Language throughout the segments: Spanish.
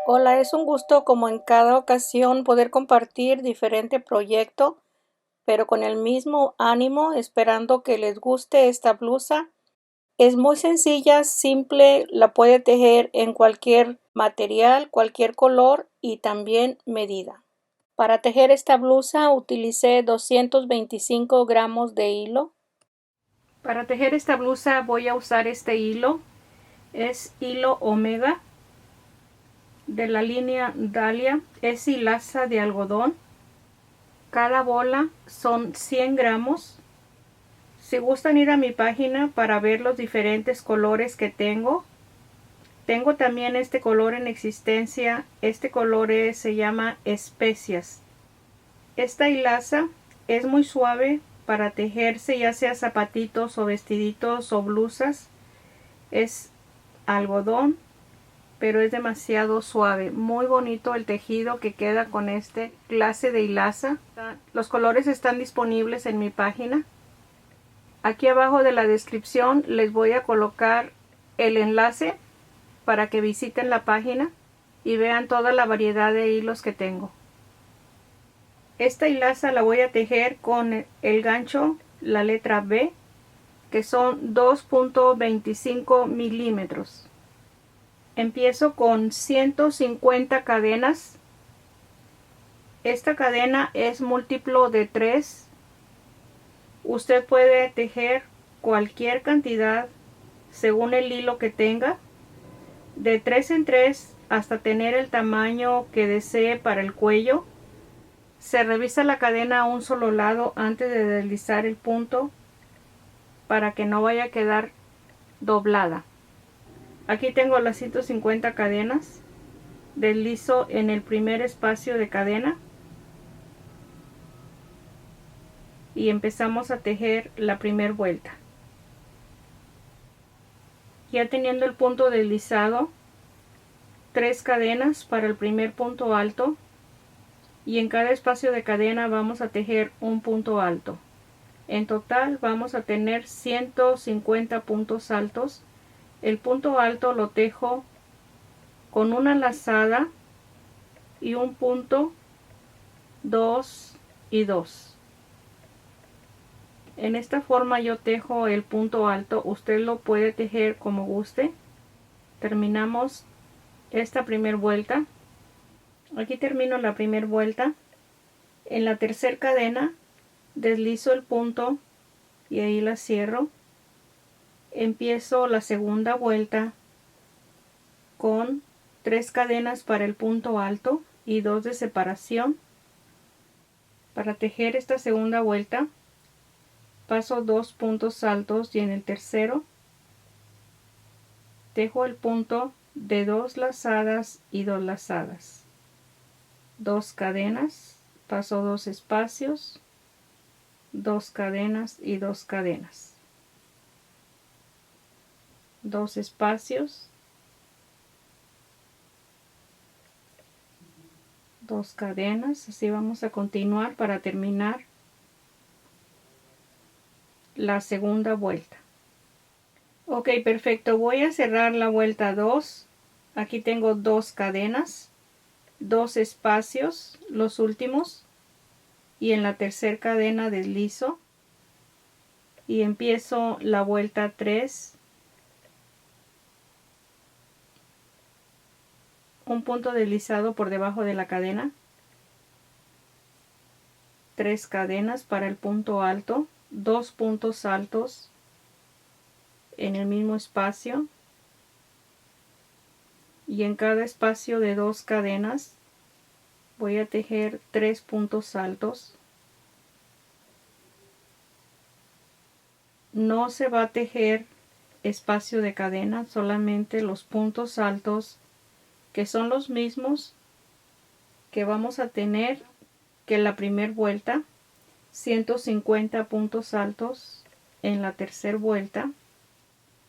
Hola, es un gusto como en cada ocasión poder compartir diferente proyecto, pero con el mismo ánimo, esperando que les guste esta blusa. Es muy sencilla, simple, la puede tejer en cualquier material, cualquier color y también medida. Para tejer esta blusa utilicé 225 gramos de hilo. Para tejer esta blusa voy a usar este hilo, es hilo Omega de la línea Dahlia, es hilaza de algodón. Cada bola son 100 gramos. Si gustan ir a mi página para ver los diferentes colores que tengo. Tengo también este color en existencia. Este color se llama especias. Esta hilaza es muy suave para tejerse, ya sea zapatitos o vestiditos o blusas. Es algodón, pero es demasiado suave. Muy bonito el tejido que queda con este clase de hilaza. Los colores están disponibles en mi página. Aquí abajo de la descripción les voy a colocar el enlace para que visiten la página y vean toda la variedad de hilos que tengo. Esta hilaza la voy a tejer con el gancho, la letra B, que son 2.25 milímetros. Empiezo con 150 cadenas. Esta cadena es múltiplo de 3. Usted puede tejer cualquier cantidad según el hilo que tenga, de 3 en 3 hasta tener el tamaño que desee para el cuello. Se revisa la cadena a un solo lado antes de deslizar el punto para que no vaya a quedar doblada. Aquí tengo las 150 cadenas. Deslizo en el primer espacio de cadena y empezamos a tejer la primera vuelta. Ya teniendo el punto deslizado, 3 cadenas para el primer punto alto y en cada espacio de cadena vamos a tejer un punto alto. En total vamos a tener 150 puntos altos. El punto alto lo tejo con una lazada y un punto, 2 y 2. En esta forma yo tejo el punto alto. Usted lo puede tejer como guste. Terminamos esta primera vuelta. Aquí termino la primera vuelta. En la tercera cadena deslizo el punto y ahí la cierro. Empiezo la segunda vuelta con 3 cadenas para el punto alto y 2 de separación. Para tejer esta segunda vuelta paso 2 puntos altos y en el tercero tejo el punto de 2 lazadas y 2 lazadas, 2 cadenas, paso 2 espacios, 2 cadenas y 2 cadenas, 2 espacios, 2 cadenas. Así vamos a continuar para terminar la segunda vuelta. Ok, perfecto. Voy a cerrar la vuelta 2. Aquí tengo 2 cadenas, 2 espacios, los últimos, y en la tercera cadena deslizo y empiezo la vuelta 3. Un punto deslizado por debajo de la cadena, 3 cadenas para el punto alto, 2 puntos altos en el mismo espacio y en cada espacio de 2 cadenas voy a tejer 3 puntos altos. No se va a tejer espacio de cadena, solamente los puntos altos, que son los mismos que vamos a tener que la primera vuelta. 150 puntos altos en la tercera vuelta.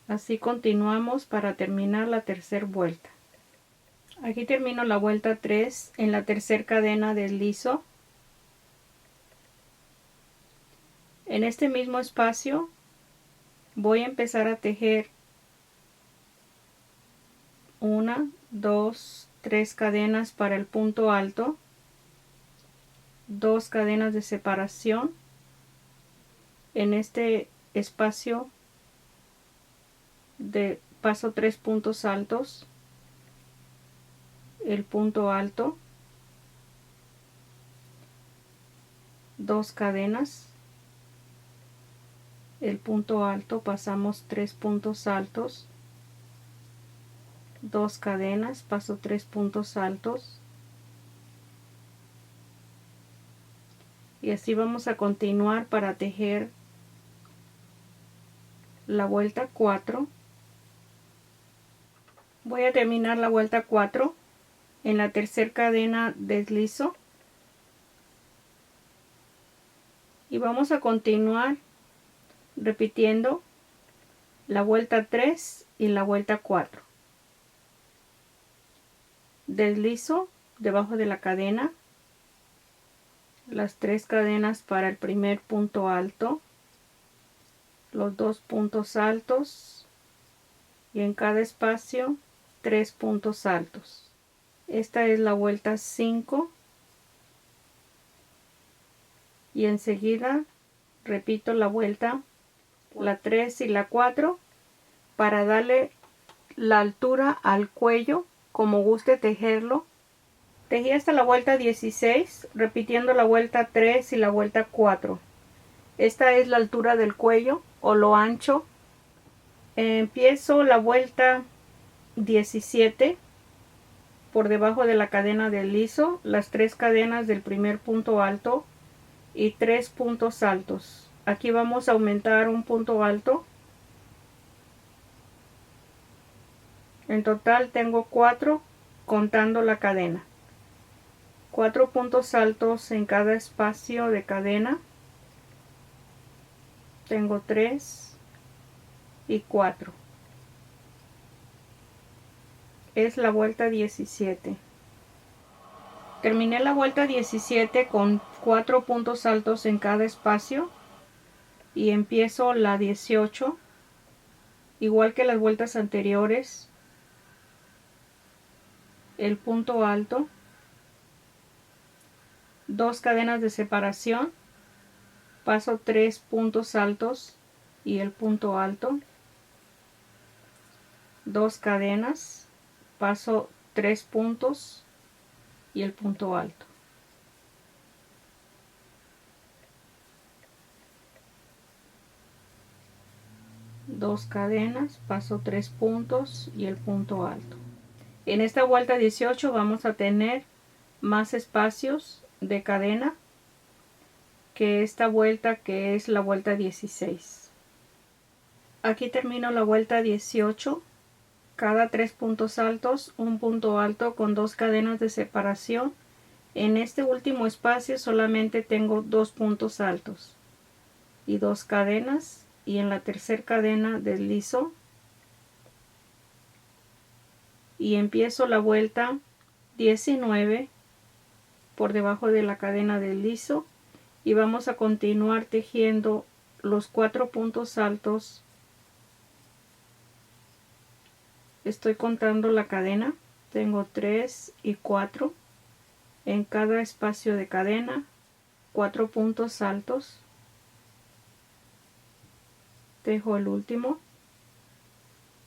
Así continuamos para terminar la tercera vuelta. Aquí termino la vuelta 3. En la tercera cadena deslizo. En este mismo espacio voy a empezar a tejer 1, 2, 3 cadenas para el punto alto, 2 cadenas de separación. En este espacio paso 3 puntos altos, el punto alto, 2 cadenas, el punto alto, pasamos 3 puntos altos, 2 cadenas, paso 3 puntos altos, y así vamos a continuar para tejer la vuelta 4. Voy a terminar la vuelta 4 en la tercera cadena, deslizo y vamos a continuar repitiendo la vuelta 3 y la vuelta 4. Deslizo debajo de la cadena, las 3 cadenas para el primer punto alto, los 2 puntos altos y en cada espacio 3 puntos altos. Esta es la vuelta 5 y enseguida repito la vuelta, la 3 y la 4, para darle la altura al cuello como guste tejerlo. Tejí hasta la vuelta 16, repitiendo la vuelta 3 y la vuelta 4. Esta es la altura del cuello o lo ancho. Empiezo la vuelta 17 por debajo de la cadena del liso, las 3 cadenas del primer punto alto y 3 puntos altos. Aquí vamos a aumentar un punto alto. En total tengo 4 contando la cadena. 4 puntos altos en cada espacio de cadena. Tengo 3 y 4. Es la vuelta 17. Terminé la vuelta 17 con 4 puntos altos en cada espacio y empiezo la 18 igual que las vueltas anteriores. El punto alto, 2 cadenas de separación, paso 3 puntos altos y el punto alto, 2 cadenas, paso 3 puntos y el punto alto. Dos cadenas, paso 3 puntos y el punto alto. En esta vuelta 18 vamos a tener más espacios de cadena que esta vuelta, que es la vuelta 16. Aquí termino la vuelta 18. Cada 3 puntos altos, un punto alto con 2 cadenas de separación. En este último espacio solamente tengo 2 puntos altos y 2 cadenas, y en la tercera cadena deslizo y empiezo la vuelta 19 por debajo de la cadena del liso y vamos a continuar tejiendo los 4 puntos altos. Estoy contando la cadena, tengo 3 y 4 en cada espacio de cadena, 4 puntos altos, tejo el último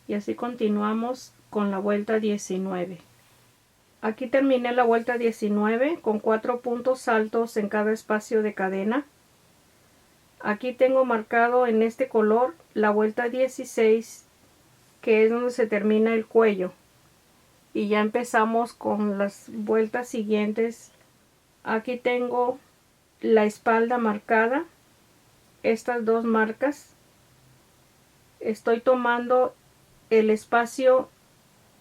y así continuamos con la vuelta 19. Aquí terminé la vuelta 19 con 4 puntos altos en cada espacio de cadena. Aquí tengo marcado en este color la vuelta 16, que es donde se termina el cuello, y ya empezamos con las vueltas siguientes. Aquí tengo la espalda marcada, estas dos marcas. Estoy tomando el espacio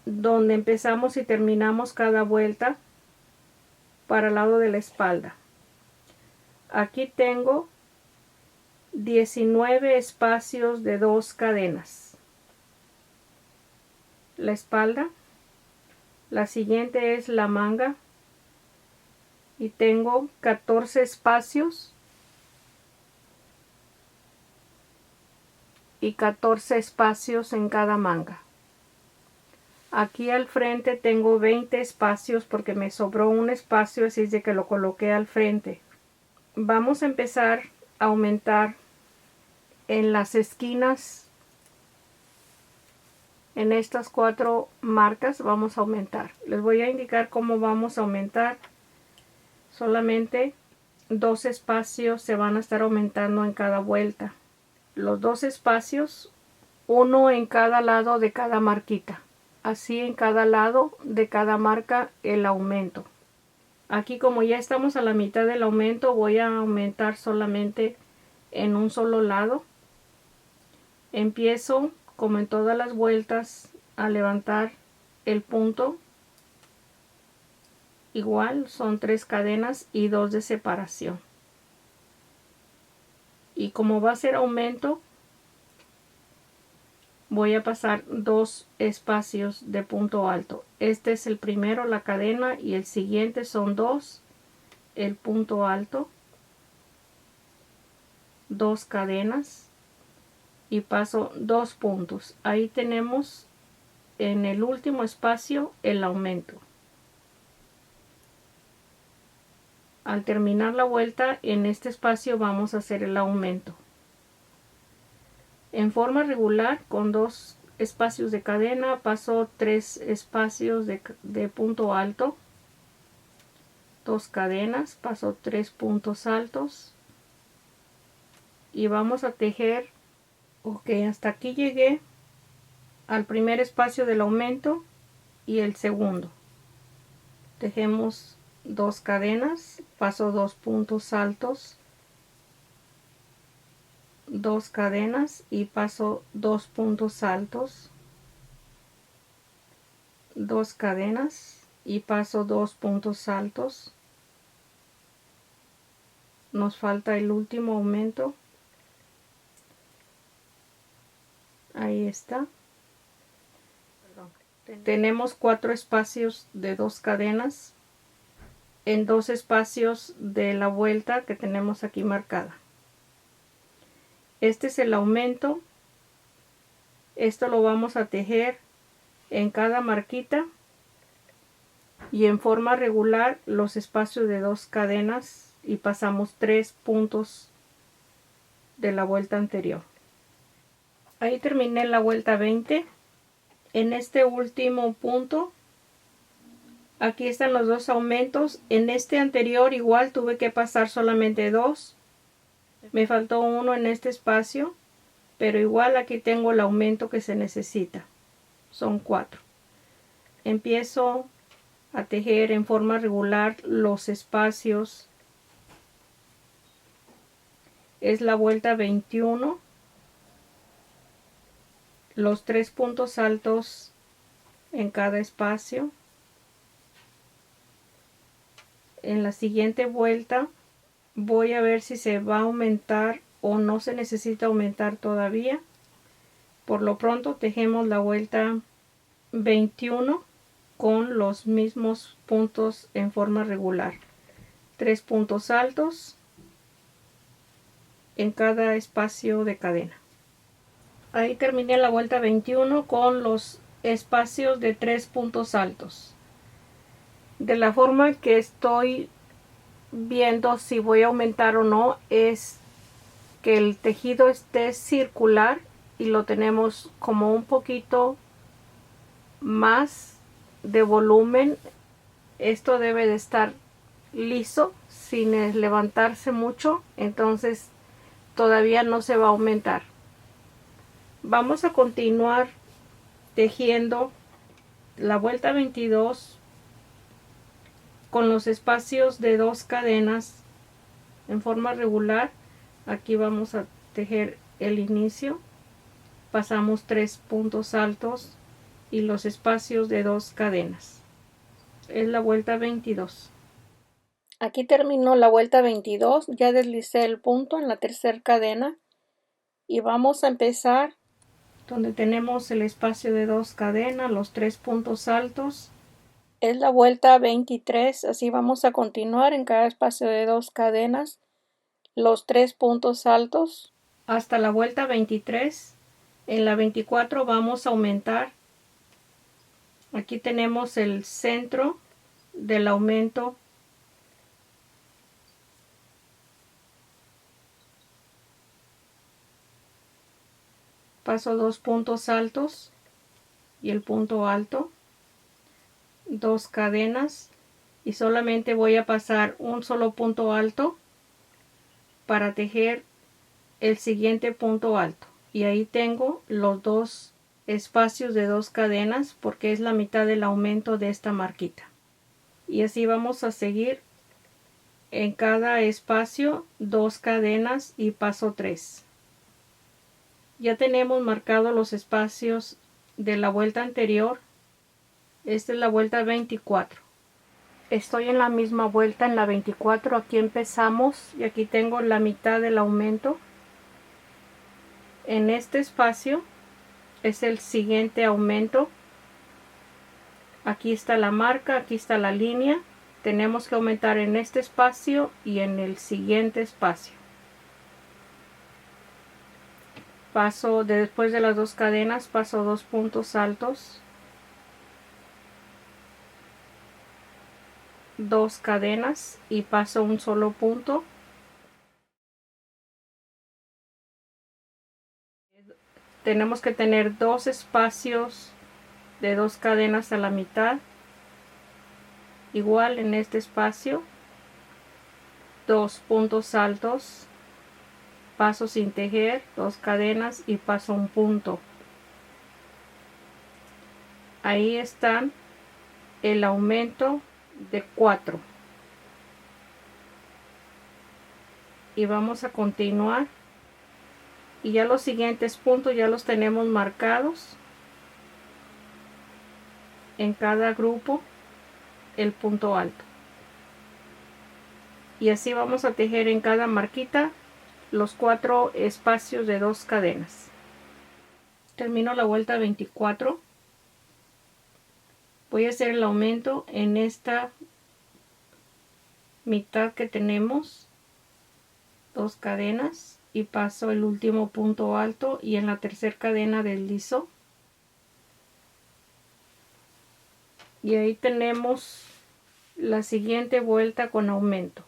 donde empezamos y terminamos cada vuelta para el lado de la espalda. Aquí tengo 19 espacios de 2 cadenas. La espalda. La siguiente es la manga y tengo 14 espacios y 14 espacios en cada manga. Aquí al frente tengo 20 espacios porque me sobró un espacio, así es de que lo coloqué al frente. Vamos a empezar a aumentar en las esquinas. En estas 4 marcas vamos a aumentar. Les voy a indicar cómo vamos a aumentar. Solamente 2 espacios se van a estar aumentando en cada vuelta. Los 2 espacios, uno en cada lado de cada marquita. Así en cada lado de cada marca el aumento. Aquí como ya estamos a la mitad del aumento, voy a aumentar solamente en un solo lado. Empiezo como en todas las vueltas a levantar el punto. Igual son 3 cadenas y 2 de separación. Y como va a ser aumento, voy a pasar 2 espacios de punto alto. Este es el primero, la cadena, y el siguiente son 2, el punto alto, 2 cadenas y paso 2 puntos. Ahí tenemos en el último espacio el aumento. Al terminar la vuelta, en este espacio vamos a hacer el aumento. En forma regular, con 2 espacios de cadena, paso 3 espacios de punto alto, 2 cadenas, paso 3 puntos altos y vamos a tejer. Ok, hasta aquí llegué al primer espacio del aumento y el segundo. Tejemos 2 cadenas, paso 2 puntos altos, 2 cadenas y paso 2 puntos altos, 2 cadenas y paso 2 puntos altos. Nos falta el último aumento. Ahí está. Tenemos 4 espacios de 2 cadenas en 2 espacios de la vuelta que tenemos aquí marcada. Este es el aumento. Esto lo vamos a tejer en cada marquita y en forma regular los espacios de 2 cadenas y pasamos 3 puntos de la vuelta anterior. Ahí terminé la vuelta 20. En este último punto, aquí están los 2 aumentos. En este anterior igual tuve que pasar solamente 2. Me faltó uno en este espacio, pero igual aquí tengo el aumento que se necesita. Son 4. Empiezo a tejer en forma regular los espacios. Es la vuelta 21. Los 3 puntos altos en cada espacio. En la siguiente vuelta voy a ver si se va a aumentar o no se necesita aumentar todavía. Por lo pronto tejemos la vuelta 21 con los mismos puntos en forma regular. 3 puntos altos en cada espacio de cadena. Ahí terminé la vuelta 21 con los espacios de 3 puntos altos. De la forma que estoy viendo si voy a aumentar o no es que el tejido esté circular y lo tenemos como un poquito más de volumen. Esto debe de estar liso sin levantarse mucho, entonces todavía no se va a aumentar. Vamos a continuar tejiendo la vuelta 22 con los espacios de 2 cadenas en forma regular. Aquí vamos a tejer el inicio, pasamos 3 puntos altos y los espacios de 2 cadenas. Es la vuelta 22. Aquí terminó la vuelta 22, ya deslicé el punto en la tercera cadena y vamos a empezar donde tenemos el espacio de 2 cadenas, los 3 puntos altos. Es la vuelta 23, así vamos a continuar en cada espacio de 2 cadenas, los 3 puntos altos hasta la vuelta 23. En la 24 vamos a aumentar Aquí tenemos el centro del aumento. Paso 2 puntos altos y el punto alto, 2 cadenas, y solamente voy a pasar un solo punto alto para tejer el siguiente punto alto, y ahí tengo los dos espacios de 2 cadenas porque es la mitad del aumento de esta marquita. Y así vamos a seguir en cada espacio 2 cadenas y paso 3. Ya tenemos marcado los espacios de la vuelta anterior. Esta es la vuelta 24. Estoy en la misma vuelta, en la 24. Aquí empezamos y aquí tengo la mitad del aumento. En este espacio es el siguiente aumento. Aquí está la marca, aquí está la línea. Tenemos que aumentar en este espacio y en el siguiente espacio. Paso después de las 2 cadenas, paso 2 puntos altos, 2 cadenas y paso un solo punto. Tenemos que tener 2 espacios de 2 cadenas a la mitad. Igual en este espacio, 2 puntos altos, paso sin tejer, 2 cadenas y paso un punto. Ahí están el aumento de 4. Y vamos a continuar. Y ya los siguientes puntos ya los tenemos marcados. En cada grupo el punto alto. Y así vamos a tejer en cada marquita los 4 espacios de 2 cadenas. Termino la vuelta 24. Voy a hacer el aumento en esta mitad que tenemos, 2 cadenas, y paso el último punto alto y en la tercera cadena deslizo. Y ahí tenemos la siguiente vuelta con aumento.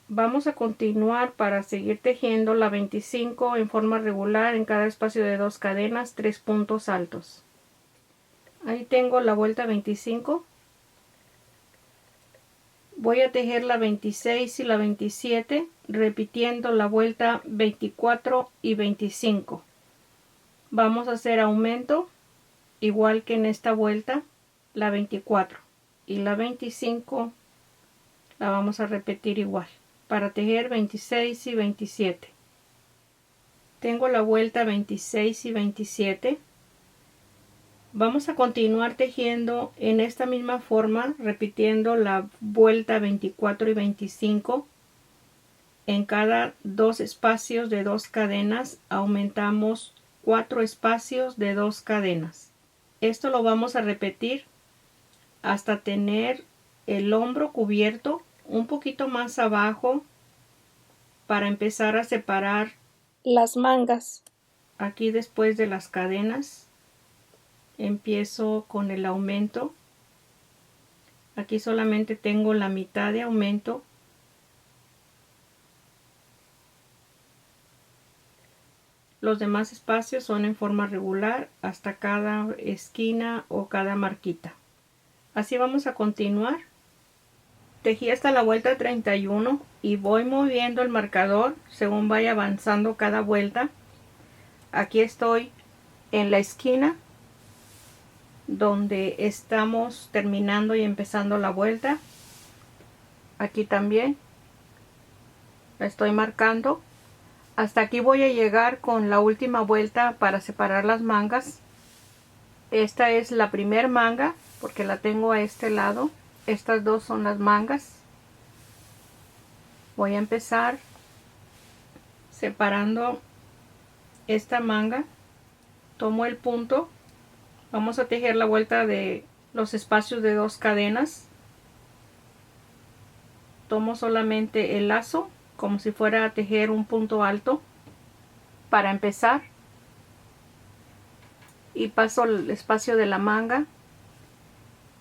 Vamos a continuar para seguir tejiendo la 25 en forma regular en cada espacio de 2 cadenas, 3 puntos altos. Ahí tengo la vuelta 25. Voy a tejer la 26 y la 27 repitiendo la vuelta 24 y 25. Vamos a hacer aumento igual que en esta vuelta, la 24 y la 25 la vamos a repetir igual para tejer 26 y 27. Tengo la vuelta 26 y 27. Vamos a continuar tejiendo en esta misma forma, repitiendo la vuelta 24 y 25. En cada 2 espacios de 2 cadenas aumentamos 4 espacios de 2 cadenas. Esto lo vamos a repetir hasta tener el hombro cubierto un poquito más abajo para empezar a separar las mangas. Aquí después de las cadenas empiezo con el aumento. Aquí solamente tengo la mitad de aumento. Los demás espacios son en forma regular hasta cada esquina o cada marquita. Así vamos a continuar. Tejí hasta la vuelta 31 y voy moviendo el marcador según vaya avanzando cada vuelta. Aquí estoy en la esquina donde estamos terminando y empezando la vuelta. Aquí también la estoy marcando. Hasta aquí voy a llegar con la última vuelta para separar las mangas. Esta es la primera manga porque la tengo a este lado. Estas dos son las mangas. Voy a empezar separando esta manga. Tomo el punto. Vamos a tejer la vuelta de los espacios de 2 cadenas. Tomo solamente el lazo como si fuera a tejer un punto alto para empezar. y paso el espacio de la manga,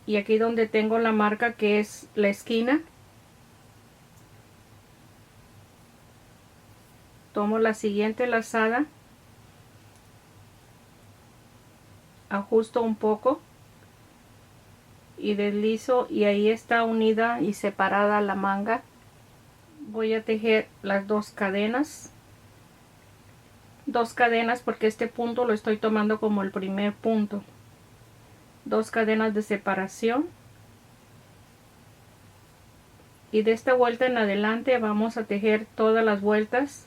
y aquí donde tengo la marca que es la esquina, tomo la siguiente lazada, ajusto un poco y deslizo, y ahí está unida y separada la manga. Voy a tejer las dos cadenas porque este punto lo estoy tomando como el primer punto. Dos cadenas de separación, y de esta vuelta en adelante vamos a tejer todas las vueltas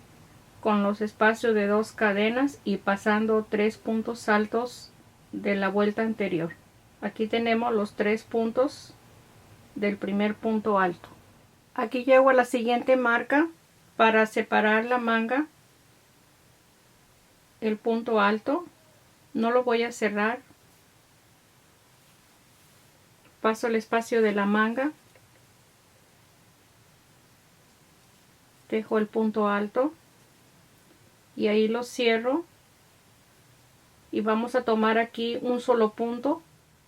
con los espacios de dos cadenas y pasando 3 puntos altos de la vuelta anterior. Aquí tenemos los 3 puntos del primer punto alto. Aquí llego a la siguiente marca para separar la manga, el punto alto, no lo voy a cerrar, paso el espacio de la manga, tejo el punto alto y ahí lo cierro, y vamos a tomar aquí un solo punto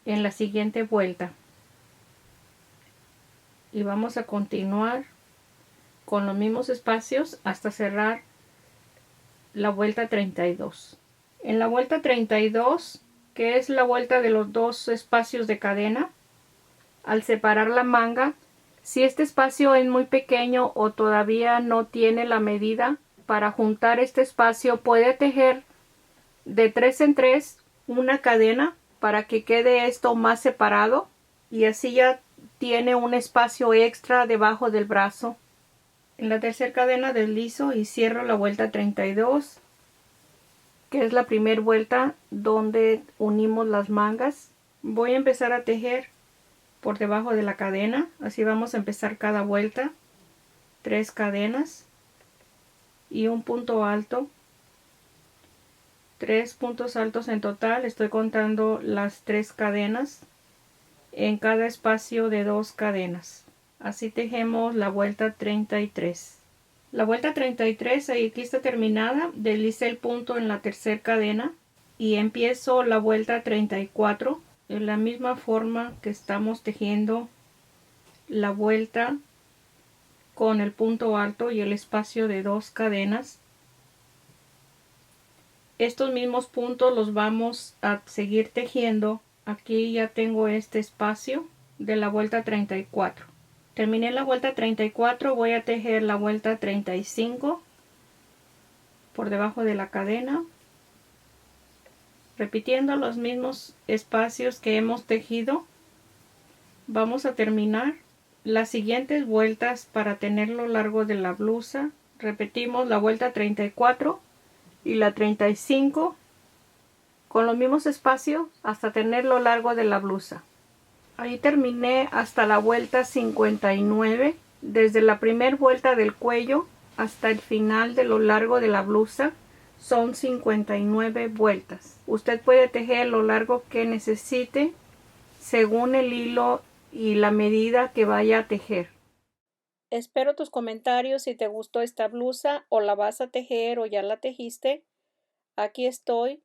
en la siguiente vuelta y vamos a continuar con los mismos espacios hasta cerrar la vuelta 32. En la vuelta 32, que es la vuelta de los dos espacios de cadena, al separar la manga, si este espacio es muy pequeño o todavía no tiene la medida para juntar este espacio, puede tejer de 3 en 3 una cadena para que quede esto más separado, y así ya tiene un espacio extra debajo del brazo. En la tercera cadena deslizo y cierro la vuelta 32, que es la primera vuelta donde unimos las mangas. Voy a empezar a tejer por debajo de la cadena, así vamos a empezar cada vuelta. 3 cadenas y un punto alto, 3 puntos altos en total. Estoy contando las 3 cadenas en cada espacio de 2 cadenas. Así tejemos la vuelta 33. La vuelta 33 aquí está terminada. Deslicé el punto en la tercera cadena y empiezo la vuelta 34 en la misma forma que estamos tejiendo la vuelta con el punto alto y el espacio de 2 cadenas. Estos mismos puntos los vamos a seguir tejiendo. Aquí ya tengo este espacio de la vuelta 34. Terminé la vuelta 34, voy a tejer la vuelta 35 por debajo de la cadena, repitiendo los mismos espacios que hemos tejido. Vamos a terminar las siguientes vueltas para tenerlo largo de la blusa. Repetimos la vuelta 34 y la 35 con los mismos espacios hasta tenerlo largo de la blusa. Ahí terminé hasta la vuelta 59, desde la primera vuelta del cuello hasta el final de lo largo de la blusa. Son 59 vueltas. Usted puede tejer lo largo que necesite según el hilo y la medida que vaya a tejer. Espero tus comentarios si te gustó esta blusa o la vas a tejer o ya la tejiste. Aquí estoy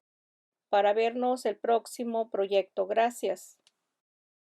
para vernos el próximo proyecto. Gracias.